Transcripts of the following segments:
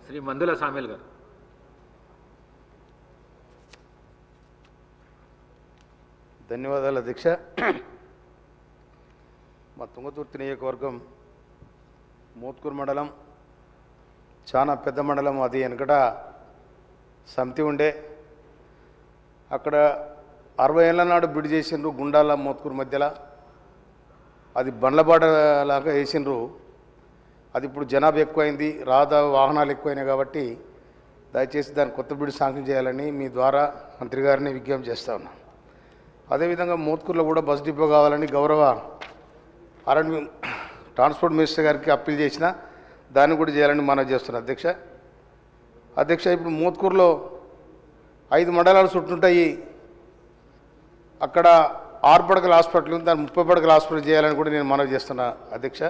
శ్రీ మందుల సామేల్ గారు. ధన్యవాదాలు అధ్యక్ష. మా తుంగతుర్తి నియోజకవర్గం మోత్కూరు మండలం చాలా పెద్ద మండలం. అది వెనకట సమితి ఉండే, అక్కడ 60 ఏళ్ళ నాడు బిడి చేసిండ్రు గుండాల మోత్కూరు మధ్యలో. అది బండ్లబాట లాగా వేసిండ్రు. అది ఇప్పుడు జనాభా ఎక్కువైంది, వాహనాలు ఎక్కువైనాయి. కాబట్టి దయచేసి దాన్ని కొత్త బిడి శాంక్షన్ చేయాలని మీ ద్వారా మంత్రి గారిని విజ్ఞప్తి చేస్తా ఉన్నాను. అదేవిధంగా మోత్కూరులో కూడా బస్ డిపో కావాలని గౌరవ ట్రాన్స్పోర్ట్ మినిస్టర్ గారికి అప్పీల్ చేసిన, దాన్ని కూడా చేయాలని మనవి చేస్తున్నాను అధ్యక్ష. ఇప్పుడు మోత్కూరులో 5 మండలాలు చుట్టుంటాయి. అక్కడ 6 పడకల హాస్పిటల్ ఉంది, దాన్ని 30 పడకల హాస్పిటల్ చేయాలని కూడా నేను మనవి చేస్తున్నా అధ్యక్ష.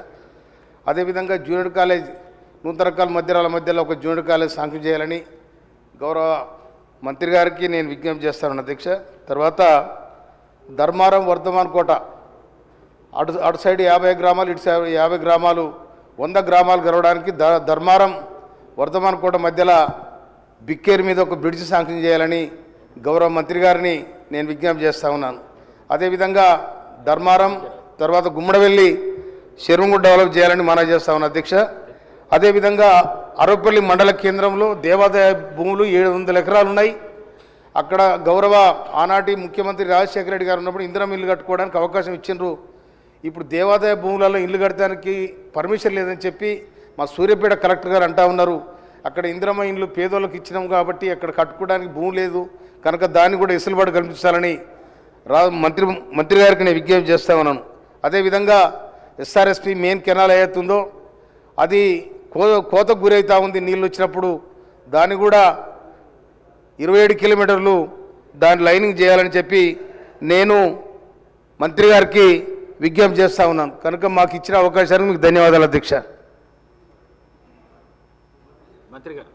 అదేవిధంగా జూనియర్ కాలేజ్ నూతనకాల మధ్యలో ఒక జూనియర్ కాలేజ్ శాంక్షన్ చేయాలని గౌరవ మంత్రి గారికి నేను విజ్ఞప్తి చేస్తాను అధ్యక్ష. తర్వాత ధర్మారం వర్ధమాన్ కోట అటు సైడ్ 50 గ్రామాలు, ఇటు సైడ్ 50 గ్రామాలు, 100 గ్రామాలు గెలవడానికి ధర్మారం వర్ధమాన్ కోట మధ్యలో బిక్కేరు మీద ఒక బ్రిడ్జ్ శాంక్షన్ చేయాలని గౌరవ మంత్రి గారిని నేను విజ్ఞప్తి చేస్తూ ఉన్నాను. అదేవిధంగా ధర్మారం తర్వాత గుమ్మడవెల్లి చెరువు డెవలప్ చేయాలని మనవి చేస్తా ఉన్నాను అధ్యక్ష. అదేవిధంగా అరవపల్లి మండల కేంద్రంలో దేవాదాయ భూములు 700 ఎకరాలు ఉన్నాయి. అక్కడ గౌరవ ఆనాటి ముఖ్యమంత్రి రాజశేఖర రెడ్డి గారు ఉన్నప్పుడు ఇందిరం ఇల్లు కట్టుకోవడానికి అవకాశం ఇచ్చిండ్రు. ఇప్పుడు దేవాదాయ భూములలో ఇల్లు కట్టడానికి పర్మిషన్ లేదని చెప్పి మా సూర్యాపేట కలెక్టర్ గారు అంటా ఉన్నారు. అక్కడ ఇందిరమ్మ ఇండ్లు పేదోళ్ళకి ఇచ్చినాం కాబట్టి అక్కడ కట్టుకోవడానికి భూమి లేదు కనుక దాన్ని కూడా వెసులుబాటు కల్పించాలని మంత్రి గారికి నేను విజ్ఞప్తి చేస్తా ఉన్నాను. అదేవిధంగా ఎస్ఆర్ఎస్పి మెయిన్ కెనాల్ ఏదైతుందో అది కోతకు గురవుతూ ఉంది. నీళ్ళు వచ్చినప్పుడు దాన్ని కూడా 27 కిలోమీటర్లు దాని లైనింగ్ చేయాలని చెప్పి నేను మంత్రి గారికి విజ్ఞప్తి చేస్తూ ఉన్నాను. కనుక మాకు ఇచ్చిన అవకాశానికి మీకు ధన్యవాదాలు అధ్యక్ష. మంత్రి గారు.